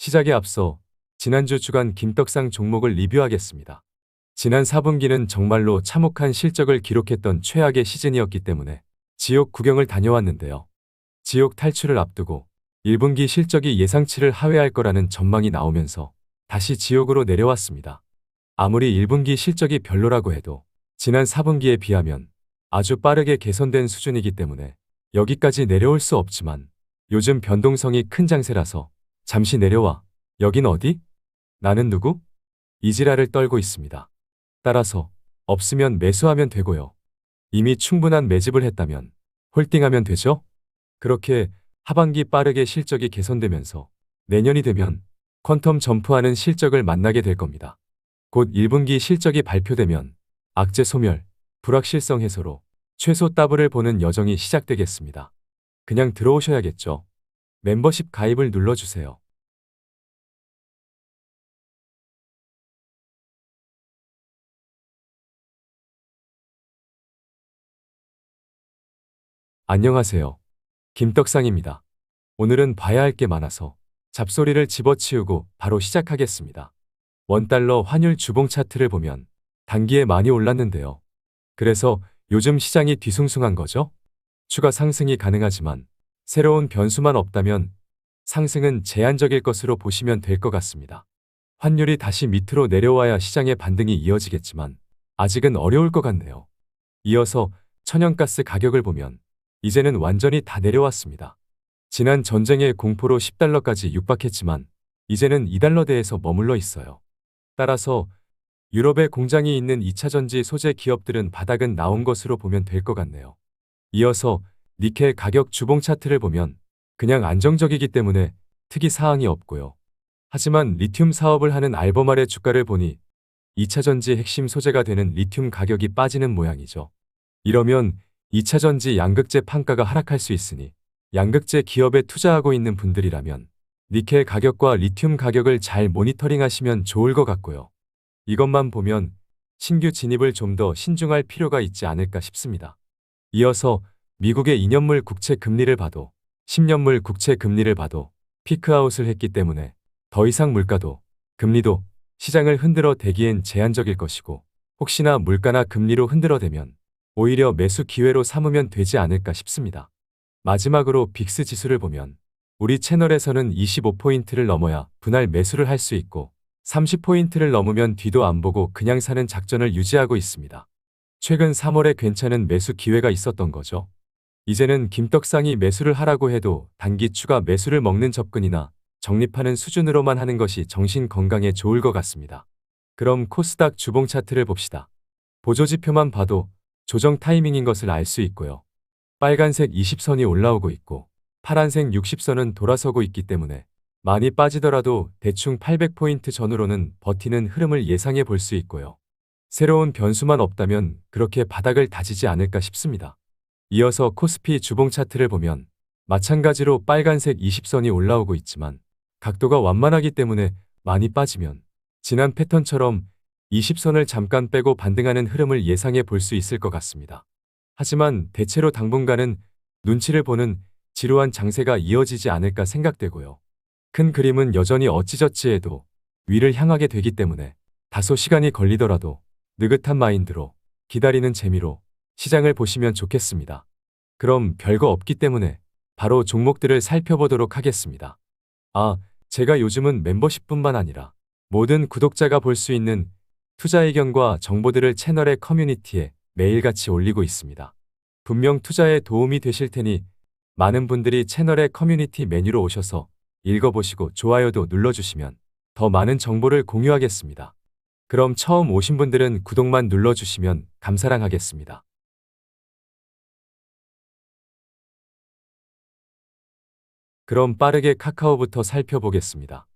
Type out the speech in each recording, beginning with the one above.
시작에 앞서 지난주 주간 김떡상 종목을 리뷰하겠습니다. 지난 4분기는 정말로 참혹한 실적을 기록했던 최악의 시즌이었기 때문에 지옥 구경을 다녀왔는데요. 지옥 탈출을 앞두고 1분기 실적이 예상치를 하회할 거라는 전망이 나오면서 다시 지옥으로 내려왔습니다. 아무리 1분기 실적이 별로라고 해도 지난 4분기에 비하면 아주 빠르게 개선된 수준이기 때문에 여기까지 내려올 수 없지만 요즘 변동성이 큰 장세라서 잠시 내려와 여긴 어디? 나는 누구? 이지랄을 떨고 있습니다. 따라서 없으면 매수하면 되고요. 이미 충분한 매집을 했다면 홀딩하면 되죠? 그렇게 하반기 빠르게 실적이 개선되면서 내년이 되면 퀀텀 점프하는 실적을 만나게 될 겁니다. 곧 1분기 실적이 발표되면 악재 소멸, 불확실성 해소로 최소 더블을 보는 여정이 시작되겠습니다. 그냥 들어오셔야겠죠. 멤버십 가입을 눌러주세요. 안녕하세요. 김떡상입니다. 오늘은 봐야 할 게 많아서 잡소리를 집어치우고 바로 시작하겠습니다. 원달러 환율 주봉 차트를 보면 단기에 많이 올랐는데요. 그래서 요즘 시장이 뒤숭숭한 거죠? 추가 상승이 가능하지만 새로운 변수만 없다면 상승은 제한적일 것으로 보시면 될 것 같습니다. 환율이 다시 밑으로 내려와야 시장의 반등이 이어지겠지만 아직은 어려울 것 같네요. 이어서 천연가스 가격을 보면 이제는 완전히 다 내려왔습니다. 지난 전쟁의 공포로 10달러까지 육박했지만 이제는 2달러대에서 머물러 있어요. 따라서 유럽에 공장이 있는 2차전지 소재 기업들은 바닥은 나온 것으로 보면 될 것 같네요. 이어서 니켈 가격 주봉 차트를 보면 그냥 안정적이기 때문에 특이 사항이 없고요. 하지만 리튬 사업을 하는 알버말의 주가를 보니 2차전지 핵심 소재가 되는 리튬 가격이 빠지는 모양이죠. 이러면 2차전지 양극재 판가가 하락할 수 있으니 양극재 기업에 투자하고 있는 분들이라면 니켈 가격과 리튬 가격을 잘 모니터링하시면 좋을 것 같고요. 이것만 보면 신규 진입을 좀 더 신중할 필요가 있지 않을까 싶습니다. 이어서 미국의 2년물 국채 금리를 봐도 10년물 국채 금리를 봐도 피크아웃을 했기 때문에 더 이상 물가도 금리도 시장을 흔들어 대기엔 제한적일 것이고 혹시나 물가나 금리로 흔들어대면 오히려 매수 기회로 삼으면 되지 않을까 싶습니다. 마지막으로 빅스 지수를 보면 우리 채널에서는 25포인트를 넘어야 분할 매수를 할 수 있고 30포인트를 넘으면 뒤도 안 보고 그냥 사는 작전을 유지하고 있습니다. 최근 3월에 괜찮은 매수 기회가 있었던 거죠. 이제는 김떡상이 매수를 하라고 해도 단기 추가 매수를 먹는 접근이나 적립하는 수준으로만 하는 것이 정신 건강에 좋을 것 같습니다. 그럼 코스닥 주봉 차트를 봅시다. 보조지표만 봐도 조정 타이밍인 것을 알 수 있고요. 빨간색 20선이 올라오고 있고 파란색 60선은 돌아서고 있기 때문에 많이 빠지더라도 대충 800포인트 전후로는 버티는 흐름을 예상해 볼 수 있고요. 새로운 변수만 없다면 그렇게 바닥을 다지지 않을까 싶습니다. 이어서 코스피 주봉 차트를 보면 마찬가지로 빨간색 20선이 올라오고 있지만 각도가 완만하기 때문에 많이 빠지면 지난 패턴처럼 20선을 잠깐 빼고 반등하는 흐름을 예상해 볼 수 있을 것 같습니다. 하지만 대체로 당분간은 눈치를 보는 지루한 장세가 이어지지 않을까 생각되고요. 큰 그림은 여전히 어찌저찌 해도 위를 향하게 되기 때문에 다소 시간이 걸리더라도 느긋한 마인드로 기다리는 재미로 시장을 보시면 좋겠습니다. 그럼 별거 없기 때문에 바로 종목들을 살펴보도록 하겠습니다. 제가 요즘은 멤버십뿐만 아니라 모든 구독자가 볼 수 있는 투자 의견과 정보들을 채널의 커뮤니티에 매일같이 올리고 있습니다. 분명 투자에 도움이 되실 테니 많은 분들이 채널의 커뮤니티 메뉴로 오셔서 읽어보시고 좋아요도 눌러주시면 더 많은 정보를 공유하겠습니다. 그럼 처음 오신 분들은 구독만 눌러주시면 감사랑하겠습니다. 그럼 빠르게 카카오부터 살펴보겠습니다.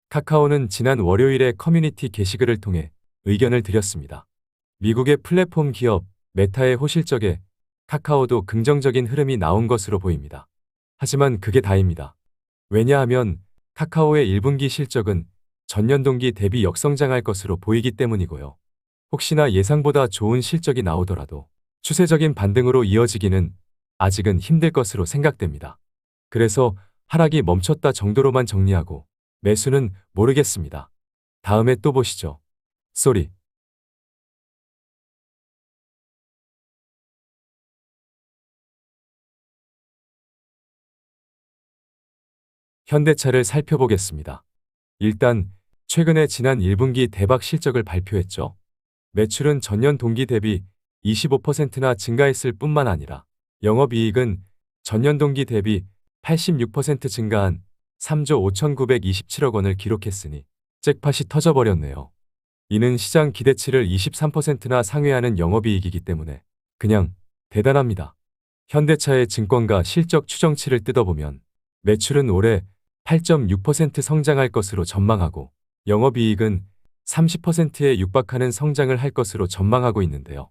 카카오는 지난 월요일에 커뮤니티 게시글을 통해 의견을 드렸습니다. 미국의 플랫폼 기업 메타의 호실적에 카카오도 긍정적인 흐름이 나온 것으로 보입니다. 하지만 그게 다입니다. 왜냐하면 카카오의 1분기 실적은 전년 동기 대비 역성장할 것으로 보이기 때문이고요. 혹시나 예상보다 좋은 실적이 나오더라도 추세적인 반등으로 이어지기는 아직은 힘들 것으로 생각됩니다. 그래서 하락이 멈췄다 정도로만 정리하고 매수는 모르겠습니다. 다음에 또 보시죠. 쏘리. 현대차를 살펴보겠습니다. 일단 최근에 지난 1분기 대박 실적을 발표했죠. 매출은 전년 동기 대비 25%나 증가했을 뿐만 아니라 영업이익은 전년 동기 대비 86% 증가한 3조 5,927억 원을 기록했으니 잭팟이 터져버렸네요. 이는 시장 기대치를 23%나 상회하는 영업이익이기 때문에 그냥 대단합니다. 현대차의 증권가 실적 추정치를 뜯어보면 매출은 올해 8.6% 성장할 것으로 전망하고 영업이익은 30%에 육박하는 성장을 할 것으로 전망하고 있는데요.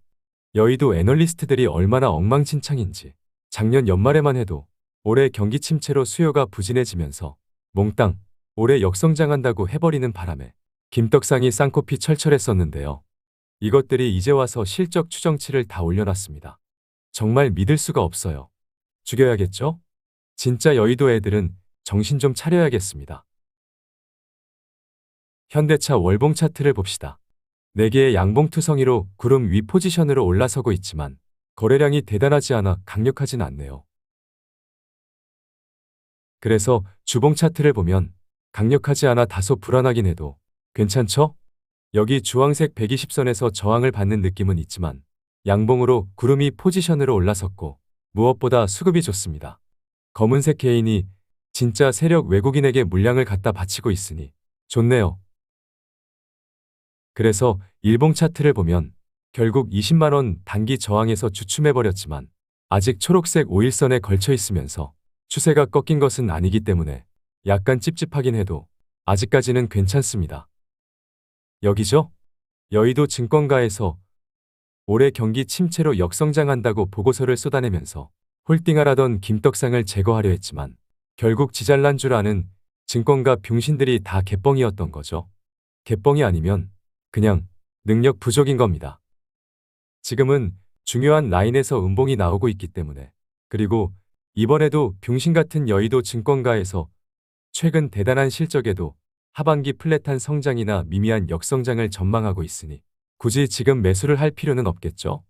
여의도 애널리스트들이 얼마나 엉망진창인지 작년 연말에만 해도 올해 경기 침체로 수요가 부진해지면서 몽땅 올해 역성장한다고 해버리는 바람에 김떡상이 쌍코피 철철했었는데요. 이것들이 이제 와서 실적 추정치를 다 올려놨습니다. 정말 믿을 수가 없어요. 죽여야겠죠? 진짜 여의도 애들은 정신 좀 차려야겠습니다. 현대차 월봉 차트를 봅시다. 4개의 양봉투성이로 구름 위 포지션으로 올라서고 있지만 거래량이 대단하지 않아 강력하진 않네요. 그래서 주봉 차트를 보면 강력하지 않아 다소 불안하긴 해도 괜찮죠? 여기 주황색 120선에서 저항을 받는 느낌은 있지만 양봉으로 구름이 포지션으로 올라섰고 무엇보다 수급이 좋습니다. 검은색 개인이 진짜 세력 외국인에게 물량을 갖다 바치고 있으니 좋네요. 그래서 일봉 차트를 보면 결국 20만원 단기 저항에서 주춤해버렸지만 아직 초록색 5일선에 걸쳐 있으면서 추세가 꺾인 것은 아니기 때문에 약간 찝찝하긴 해도 아직까지는 괜찮습니다. 여기죠? 여의도 증권가에서 올해 경기 침체로 역성장한다고 보고서를 쏟아내면서 홀딩하라던 김떡상을 제거하려 했지만 결국 지잘난 줄 아는 증권가 병신들이 다 개뻥이었던 거죠. 개뻥이 아니면 그냥 능력 부족인 겁니다. 지금은 중요한 라인에서 음봉이 나오고 있기 때문에 그리고 이번에도 병신 같은 여의도 증권가에서 최근 대단한 실적에도 하반기 플랫한 성장이나 미미한 역성장을 전망하고 있으니 굳이 지금 매수를 할 필요는 없겠죠.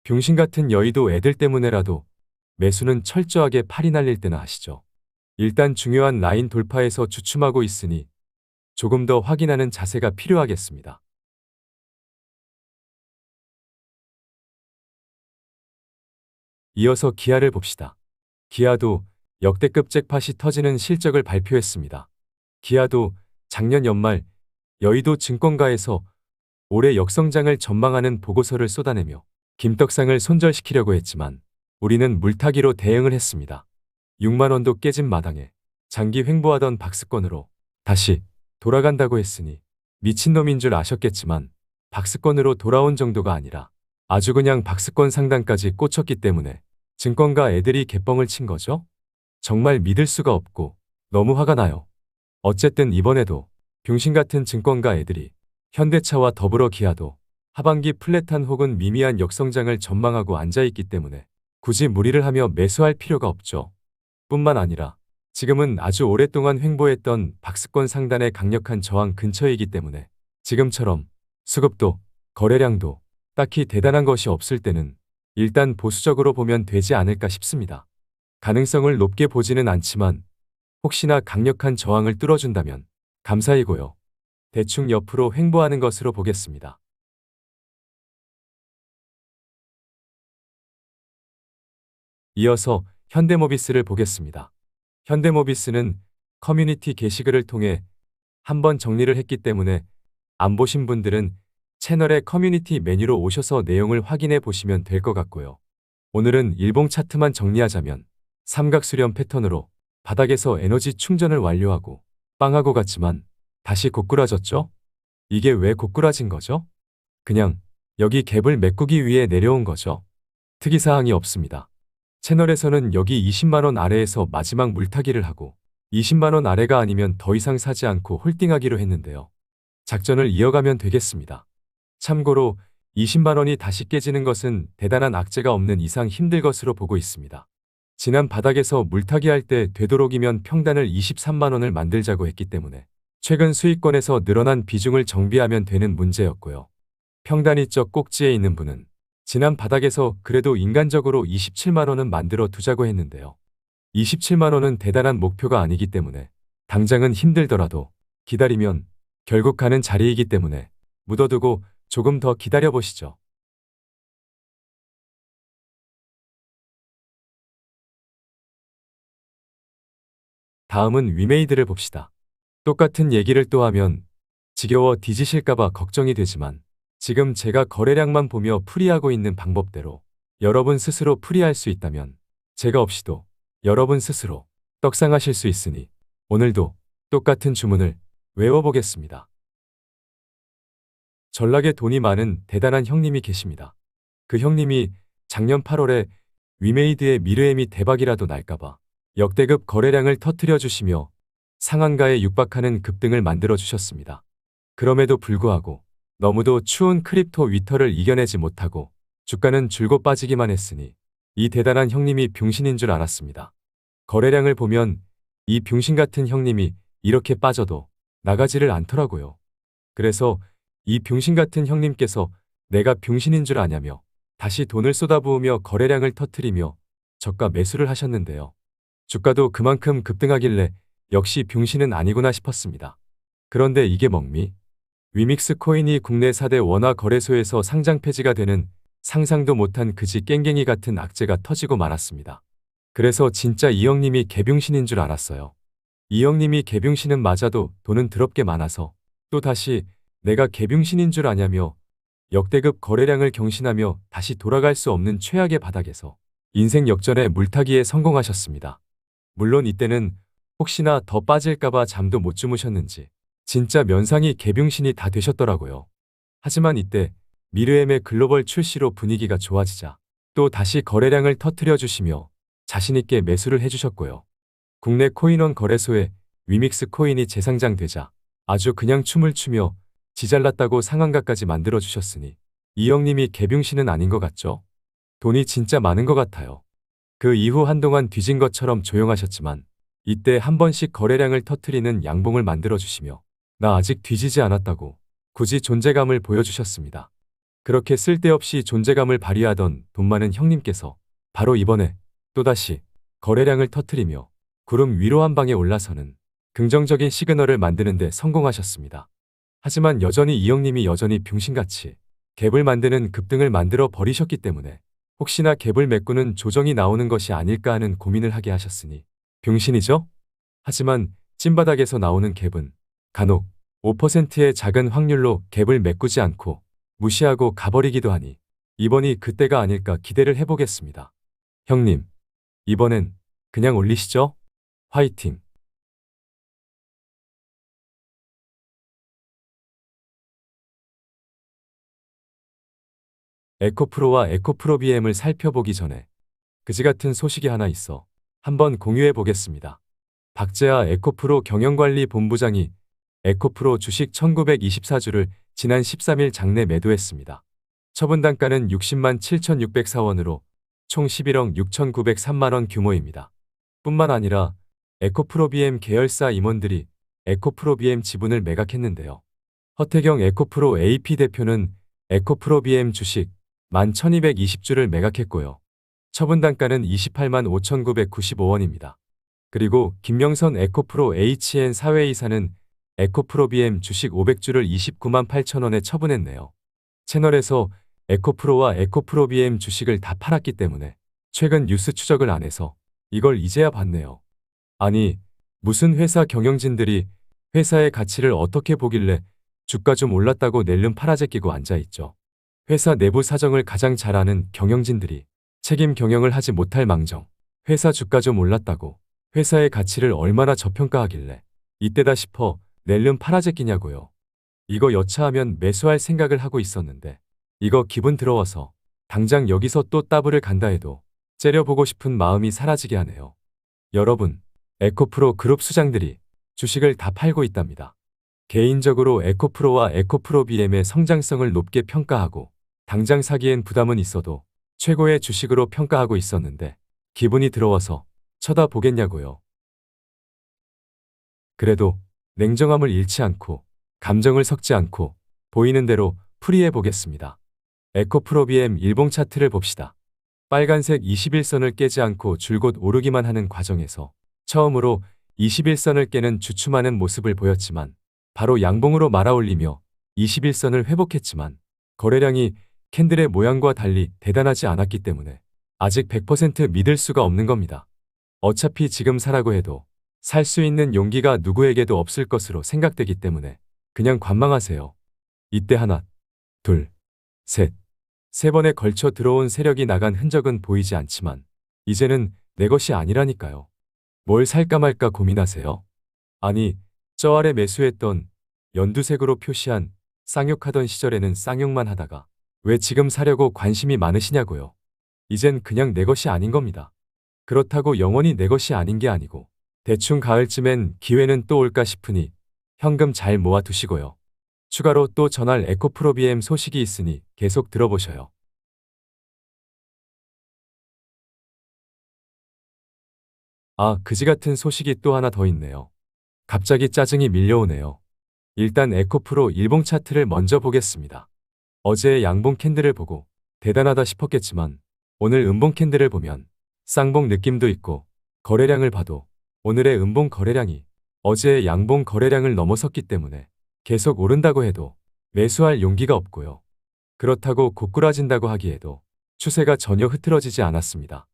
병신 같은 여의도 애들 때문에라도 매수는 철저하게 팔이 날릴 때나 하시죠. 일단 중요한 라인 돌파에서 주춤하고 있으니 조금 더 확인하는 자세가 필요하겠습니다. 이어서 기아를 봅시다. 기아도 역대급 잭팟이 터지는 실적을 발표했습니다. 기아도 작년 연말 여의도 증권가에서 올해 역성장을 전망하는 보고서를 쏟아내며 김떡상을 손절시키려고 했지만 우리는 물타기로 대응을 했습니다. 6만원도 깨진 마당에 장기 횡보하던 박스권으로 다시 돌아간다고 했으니 미친놈인 줄 아셨겠지만 박스권으로 돌아온 정도가 아니라 아주 그냥 박스권 상단까지 꽂혔기 때문에 증권가 애들이 개뻥을 친 거죠? 정말 믿을 수가 없고 너무 화가 나요. 어쨌든 이번에도 병신 같은 증권가 애들이 현대차와 더불어 기아도 하반기 플랫한 혹은 미미한 역성장을 전망하고 앉아있기 때문에 굳이 무리를 하며 매수할 필요가 없죠. 뿐만 아니라 지금은 아주 오랫동안 횡보했던 박스권 상단의 강력한 저항 근처이기 때문에 지금처럼 수급도 거래량도 딱히 대단한 것이 없을 때는 일단 보수적으로 보면 되지 않을까 싶습니다. 가능성을 높게 보지는 않지만 혹시나 강력한 저항을 뚫어준다면 감사이고요. 대충 옆으로 횡보하는 것으로 보겠습니다. 이어서 현대모비스를 보겠습니다. 현대모비스는 커뮤니티 게시글을 통해 한번 정리를 했기 때문에 안 보신 분들은 채널의 커뮤니티 메뉴로 오셔서 내용을 확인해 보시면 될 것 같고요. 오늘은 일봉 차트만 정리하자면 삼각수렴 패턴으로 바닥에서 에너지 충전을 완료하고 빵하고 갔지만 다시 고꾸라졌죠? 이게 왜 고꾸라진 거죠? 그냥 여기 갭을 메꾸기 위해 내려온 거죠. 특이사항이 없습니다. 채널에서는 여기 20만원 아래에서 마지막 물타기를 하고 20만원 아래가 아니면 더 이상 사지 않고 홀딩하기로 했는데요. 작전을 이어가면 되겠습니다. 참고로 20만원이 다시 깨지는 것은 대단한 악재가 없는 이상 힘들 것으로 보고 있습니다. 지난 바닥에서 물타기할 때 되도록이면 평단을 23만원을 만들자고 했기 때문에 최근 수익권에서 늘어난 비중을 정비하면 되는 문제였고요. 평단위적 꼭지에 있는 분은 지난 바닥에서 그래도 인간적으로 27만 원은 만들어 두자고 했는데요. 27만 원은 대단한 목표가 아니기 때문에 당장은 힘들더라도 기다리면 결국 가는 자리이기 때문에 묻어두고 조금 더 기다려 보시죠. 다음은 위메이드를 봅시다. 똑같은 얘기를 또 하면 지겨워 뒤지실까봐 걱정이 되지만 지금 제가 거래량만 보며 풀이하고 있는 방법대로 여러분 스스로 풀이할 수 있다면 제가 없이도 여러분 스스로 떡상하실 수 있으니 오늘도 똑같은 주문을 외워보겠습니다. 전락에 돈이 많은 대단한 형님이 계십니다. 그 형님이 작년 8월에 위메이드의 미르엠이 대박이라도 날까봐 역대급 거래량을 터뜨려 주시며 상한가에 육박하는 급등을 만들어 주셨습니다. 그럼에도 불구하고 너무도 추운 크립토 위터를 이겨내지 못하고 주가는 줄곧 빠지기만 했으니 이 대단한 형님이 병신인 줄 알았습니다. 거래량을 보면 이 병신 같은 형님이 이렇게 빠져도 나가지를 않더라고요. 그래서 이 병신 같은 형님께서 내가 병신인 줄 아냐며 다시 돈을 쏟아부으며 거래량을 터뜨리며 저가 매수를 하셨는데요. 주가도 그만큼 급등하길래 역시 병신은 아니구나 싶었습니다. 그런데 이게 멍미? 위믹스 코인이 국내 4대 원화 거래소에서 상장 폐지가 되는 상상도 못한 그지 깽갱이 같은 악재가 터지고 말았습니다. 그래서 진짜 이 형님이 개병신인 줄 알았어요. 이 형님이 개병신은 맞아도 돈은 더럽게 많아서 또 다시 내가 개병신인 줄 아냐며 역대급 거래량을 경신하며 다시 돌아갈 수 없는 최악의 바닥에서 인생 역전의 물타기에 성공하셨습니다. 물론 이때는 혹시나 더 빠질까봐 잠도 못 주무셨는지 진짜 면상이 개병신이 다 되셨더라고요. 하지만 이때 미르엠의 글로벌 출시로 분위기가 좋아지자 또 다시 거래량을 터뜨려 주시며 자신있게 매수를 해주셨고요. 국내 코인원 거래소에 위믹스 코인이 재상장되자 아주 그냥 춤을 추며 지잘났다고 상한가까지 만들어주셨으니 이 형님이 개병신은 아닌 것 같죠? 돈이 진짜 많은 것 같아요. 그 이후 한동안 뒤진 것처럼 조용하셨지만 이때 한 번씩 거래량을 터뜨리는 양봉을 만들어주시며 나 아직 뒤지지 않았다고 굳이 존재감을 보여주셨습니다. 그렇게 쓸데없이 존재감을 발휘하던 돈 많은 형님께서 바로 이번에 또다시 거래량을 터뜨리며 구름 위로 한 방에 올라서는 긍정적인 시그널을 만드는 데 성공하셨습니다. 하지만 여전히 이 형님이 여전히 병신같이 갭을 만드는 급등을 만들어 버리셨기 때문에 혹시나 갭을 메꾸는 조정이 나오는 것이 아닐까 하는 고민을 하게 하셨으니 병신이죠? 하지만 찐바닥에서 나오는 갭은 간혹 5%의 작은 확률로 갭을 메꾸지 않고 무시하고 가버리기도 하니 이번이 그때가 아닐까 기대를 해보겠습니다. 형님, 이번엔 그냥 올리시죠? 화이팅! 에코프로와 에코프로 BM을 살펴보기 전에 그지 같은 소식이 하나 있어 한번 공유해 보겠습니다. 박재하 에코프로 경영관리본부장이 에코프로 주식 1924주를 지난 13일 장내 매도했습니다. 처분 단가는 60만 7,604원으로 총 11억 6,903만 원 규모입니다. 뿐만 아니라 에코프로 BM 계열사 임원들이 에코프로 BM 지분을 매각했는데요. 허태경 에코프로 AP 대표는 에코프로 BM 주식 11,220주를 매각했고요. 처분 단가는 28만 5,995원입니다. 그리고 김명선 에코프로 HN 사회이사는 에코프로 BM 주식 500주를 29만 8천원에 처분했네요. 채널에서 에코프로와 에코프로 BM 주식을 다 팔았기 때문에 최근 뉴스 추적을 안 해서 이걸 이제야 봤네요. 아니, 무슨 회사 경영진들이 회사의 가치를 어떻게 보길래 주가 좀 올랐다고 낼름 팔아제끼고 앉아있죠. 회사 내부 사정을 가장 잘 아는 경영진들이 책임 경영을 하지 못할 망정 회사 주가 좀 올랐다고 회사의 가치를 얼마나 저평가하길래 이때다 싶어 낼름 팔아제끼냐고요. 이거 여차하면 매수할 생각을 하고 있었는데 이거 기분 들어와서 당장 여기서 또 따블을 간다 해도 째려보고 싶은 마음이 사라지게 하네요. 여러분, 에코프로 그룹 수장들이 주식을 다 팔고 있답니다. 개인적으로 에코프로와 에코프로 BM의 성장성을 높게 평가하고 당장 사기엔 부담은 있어도 최고의 주식으로 평가하고 있었는데 기분이 들어와서 쳐다보겠냐고요. 그래도 냉정함을 잃지 않고 감정을 섞지 않고 보이는 대로 풀이해 보겠습니다. 에코프로비엠 일봉 차트를 봅시다. 빨간색 21선을 깨지 않고 줄곧 오르기만 하는 과정에서 처음으로 21선을 깨는 주춤하는 모습을 보였지만 바로 양봉으로 말아올리며 21선을 회복했지만 거래량이 캔들의 모양과 달리 대단하지 않았기 때문에 아직 100% 믿을 수가 없는 겁니다. 어차피 지금 사라고 해도 살 수 있는 용기가 누구에게도 없을 것으로 생각되기 때문에 그냥 관망하세요. 이때 하나, 둘, 셋, 세 번에 걸쳐 들어온 세력이 나간 흔적은 보이지 않지만 이제는 내 것이 아니라니까요. 뭘 살까 말까 고민하세요? 아니, 저 아래 매수했던 연두색으로 표시한 쌍욕하던 시절에는 쌍욕만 하다가 왜 지금 사려고 관심이 많으시냐고요. 이젠 그냥 내 것이 아닌 겁니다. 그렇다고 영원히 내 것이 아닌 게 아니고 대충 가을쯤엔 기회는 또 올까 싶으니 현금 잘 모아두시고요. 추가로 또 전할 에코프로비엠 소식이 있으니 계속 들어보셔요. 아, 그지 같은 소식이 또 하나 더 있네요. 갑자기 짜증이 밀려오네요. 일단 에코프로 일봉 차트를 먼저 보겠습니다. 어제의 양봉 캔들을 보고 대단하다 싶었겠지만 오늘 음봉 캔들을 보면 쌍봉 느낌도 있고 거래량을 봐도 오늘의 음봉 거래량이 어제의 양봉 거래량을 넘어섰기 때문에 계속 오른다고 해도 매수할 용기가 없고요. 그렇다고 고꾸라진다고 하기에도 추세가 전혀 흐트러지지 않았습니다.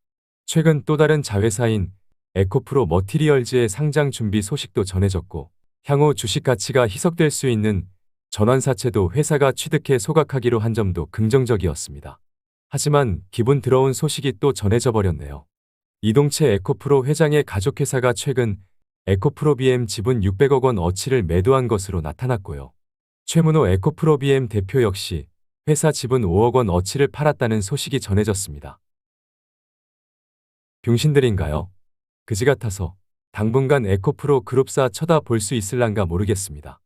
최근 또 다른 자회사인 에코프로 머티리얼즈의 상장 준비 소식도 전해졌고 향후 주식 가치가 희석될 수 있는 전환사채도 회사가 취득해 소각하기로 한 점도 긍정적이었습니다. 하지만 기분 더러운 소식이 또 전해져 버렸네요. 이동채 에코프로 회장의 가족회사가 최근 에코프로비엠 지분 600억 원 어치를 매도한 것으로 나타났고요. 최문호 에코프로비엠 대표 역시 회사 지분 5억 원 어치를 팔았다는 소식이 전해졌습니다. 병신들인가요? 그지 같아서 당분간 에코프로 그룹사 쳐다볼 수 있을란가 모르겠습니다.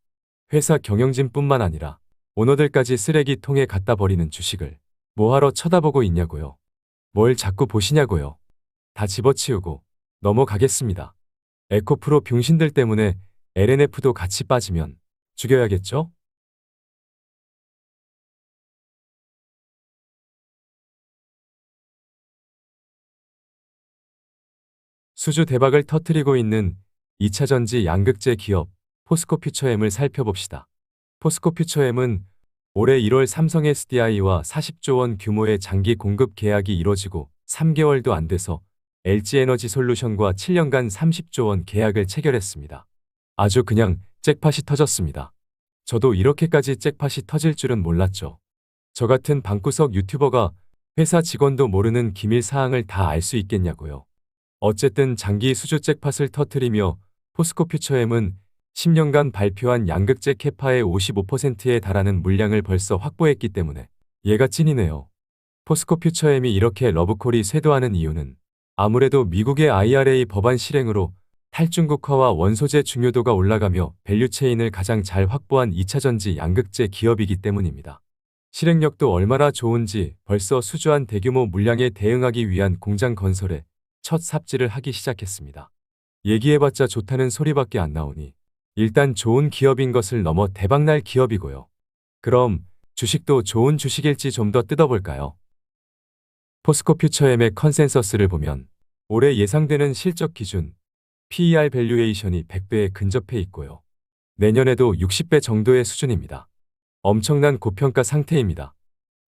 회사 경영진뿐만 아니라 오너들까지 쓰레기통에 갖다 버리는 주식을 뭐하러 쳐다보고 있냐고요. 뭘 자꾸 보시냐고요. 다 집어치우고 넘어가겠습니다. 에코프로 병신들 때문에 LNF도 같이 빠지면 죽여야겠죠? 수주 대박을 터뜨리고 있는 2차전지 양극재 기업 포스코퓨처엠을 살펴봅시다. 포스코퓨처엠은 올해 1월 삼성 SDI와 40조 원 규모의 장기 공급 계약이 이뤄지고 3개월도 안 돼서 LG에너지솔루션과 7년간 30조 원 계약을 체결했습니다. 아주 그냥 잭팟이 터졌습니다. 저도 이렇게까지 잭팟이 터질 줄은 몰랐죠. 저 같은 방구석 유튜버가 회사 직원도 모르는 기밀 사항을 다 알 수 있겠냐고요. 어쨌든 장기 수주 잭팟을 터뜨리며 포스코퓨처엠은 10년간 발표한 양극재 캐파의 55%에 달하는 물량을 벌써 확보했기 때문에 얘가 찐이네요. 포스코퓨처엠이 이렇게 러브콜이 쇄도하는 이유는 아무래도 미국의 IRA 법안 실행으로 탈중국화와 원소재 중요도가 올라가며 밸류체인을 가장 잘 확보한 2차전지 양극재 기업이기 때문입니다. 실행력도 얼마나 좋은지 벌써 수주한 대규모 물량에 대응하기 위한 공장 건설에 첫 삽질을 하기 시작했습니다. 얘기해봤자 좋다는 소리밖에 안 나오니 일단 좋은 기업인 것을 넘어 대박날 기업이고요. 그럼 주식도 좋은 주식일지 좀 더 뜯어볼까요? 포스코퓨처엠의 컨센서스를 보면 올해 예상되는 실적 기준 PER 밸류에이션이 100배에 근접해 있고요. 내년에도 60배 정도의 수준입니다. 엄청난 고평가 상태입니다.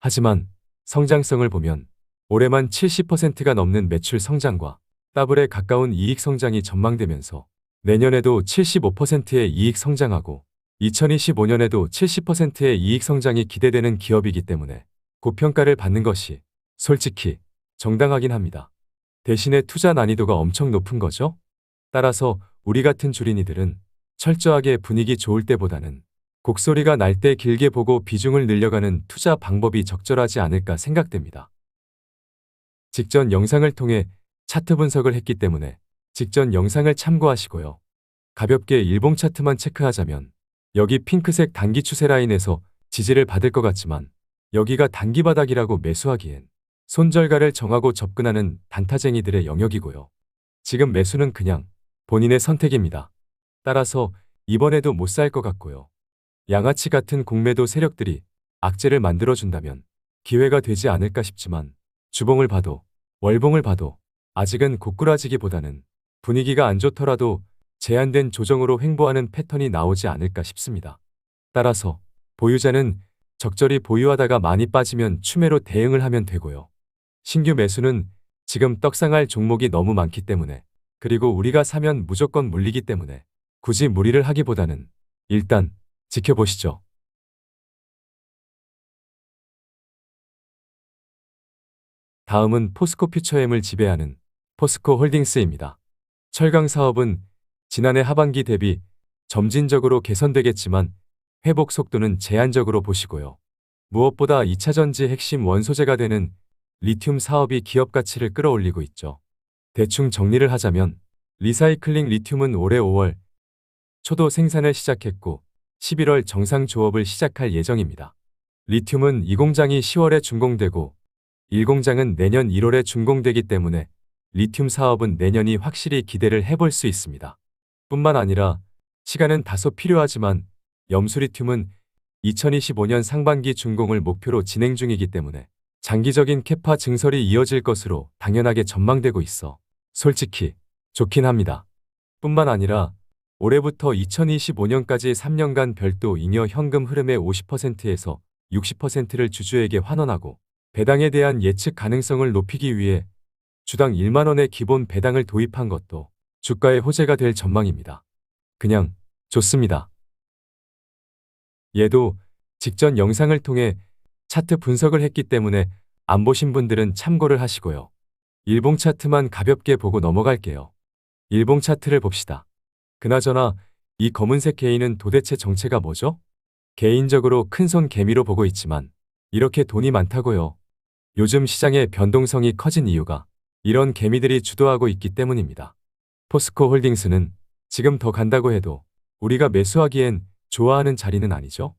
하지만 성장성을 보면 올해만 70%가 넘는 매출 성장과 더블에 가까운 이익 성장이 전망되면서 내년에도 75%의 이익 성장하고 2025년에도 70%의 이익 성장이 기대되는 기업이기 때문에 고평가를 받는 것이 솔직히 정당하긴 합니다. 대신에 투자 난이도가 엄청 높은 거죠? 따라서 우리 같은 주린이들은 철저하게 분위기 좋을 때보다는 곡소리가 날 때 길게 보고 비중을 늘려가는 투자 방법이 적절하지 않을까 생각됩니다. 직전 영상을 통해 차트 분석을 했기 때문에 직전 영상을 참고하시고요. 가볍게 일봉 차트만 체크하자면 여기 핑크색 단기 추세 라인에서 지지를 받을 것 같지만 여기가 단기 바닥이라고 매수하기엔 손절가를 정하고 접근하는 단타쟁이들의 영역이고요. 지금 매수는 그냥 본인의 선택입니다. 따라서 이번에도 못 살 것 같고요. 양아치 같은 공매도 세력들이 악재를 만들어준다면 기회가 되지 않을까 싶지만 주봉을 봐도 월봉을 봐도 아직은 고꾸라지기보다는 분위기가 안 좋더라도 제한된 조정으로 횡보하는 패턴이 나오지 않을까 싶습니다. 따라서 보유자는 적절히 보유하다가 많이 빠지면 추매로 대응을 하면 되고요. 신규 매수는 지금 떡상할 종목이 너무 많기 때문에 그리고 우리가 사면 무조건 물리기 때문에 굳이 무리를 하기보다는 일단 지켜보시죠. 다음은 포스코 퓨처엠을 지배하는 포스코 홀딩스입니다. 철강 사업은 지난해 하반기 대비 점진적으로 개선되겠지만 회복 속도는 제한적으로 보시고요. 무엇보다 2차전지 핵심 원소재가 되는 리튬 사업이 기업 가치를 끌어올리고 있죠. 대충 정리를 하자면 리사이클링 리튬은 올해 5월 초도 생산을 시작했고 11월 정상 조업을 시작할 예정입니다. 리튬은 2공장이 10월에 준공되고 1공장은 내년 1월에 준공되기 때문에 리튬 사업은 내년이 확실히 기대를 해볼 수 있습니다. 뿐만 아니라 시간은 다소 필요하지만 염수리튬은 2025년 상반기 준공을 목표로 진행 중이기 때문에 장기적인 캐파 증설이 이어질 것으로 당연하게 전망되고 있어 솔직히 좋긴 합니다. 뿐만 아니라 올해부터 2025년까지 3년간 별도 잉여 현금 흐름의 50%에서 60%를 주주에게 환원하고 배당에 대한 예측 가능성을 높이기 위해 주당 1만 원의 기본 배당을 도입한 것도 주가의 호재가 될 전망입니다. 그냥 좋습니다. 얘도 직전 영상을 통해 차트 분석을 했기 때문에 안 보신 분들은 참고를 하시고요. 일봉 차트만 가볍게 보고 넘어갈게요. 일봉 차트를 봅시다. 그나저나 이 검은색 개인은 도대체 정체가 뭐죠? 개인적으로 큰손 개미로 보고 있지만 이렇게 돈이 많다고요. 요즘 시장의 변동성이 커진 이유가 이런 개미들이 주도하고 있기 때문입니다. 포스코 홀딩스는 지금 더 간다고 해도 우리가 매수하기엔 좋아하는 자리는 아니죠.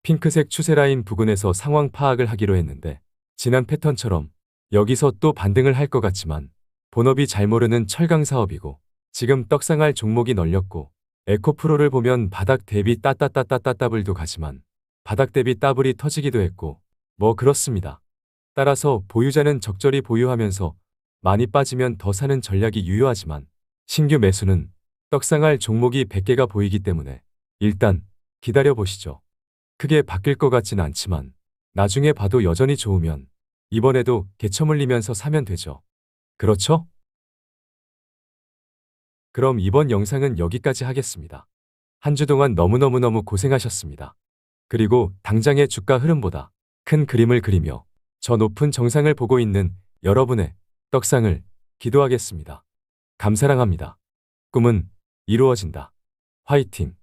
핑크색 추세 라인 부근에서 상황 파악을 하기로 했는데 지난 패턴처럼 여기서 또 반등을 할 것 같지만 본업이 잘 모르는 철강 사업이고 지금 떡상할 종목이 널렸고 에코프로를 보면 바닥 대비 따따따따따따블도 가지만 바닥 대비 따블이 터지기도 했고 뭐 그렇습니다. 따라서 보유자는 적절히 보유하면서 많이 빠지면 더 사는 전략이 유효하지만 신규 매수는 떡상할 종목이 100개가 보이기 때문에 일단 기다려보시죠. 크게 바뀔 것 같진 않지만 나중에 봐도 여전히 좋으면 이번에도 개처물리면서 사면 되죠. 그렇죠? 그럼 이번 영상은 여기까지 하겠습니다. 한 주 동안 너무너무너무 고생하셨습니다. 그리고 당장의 주가 흐름보다 큰 그림을 그리며 저 높은 정상을 보고 있는 여러분의 떡상을 기도하겠습니다. 감사랑합니다. 꿈은 이루어진다. 화이팅!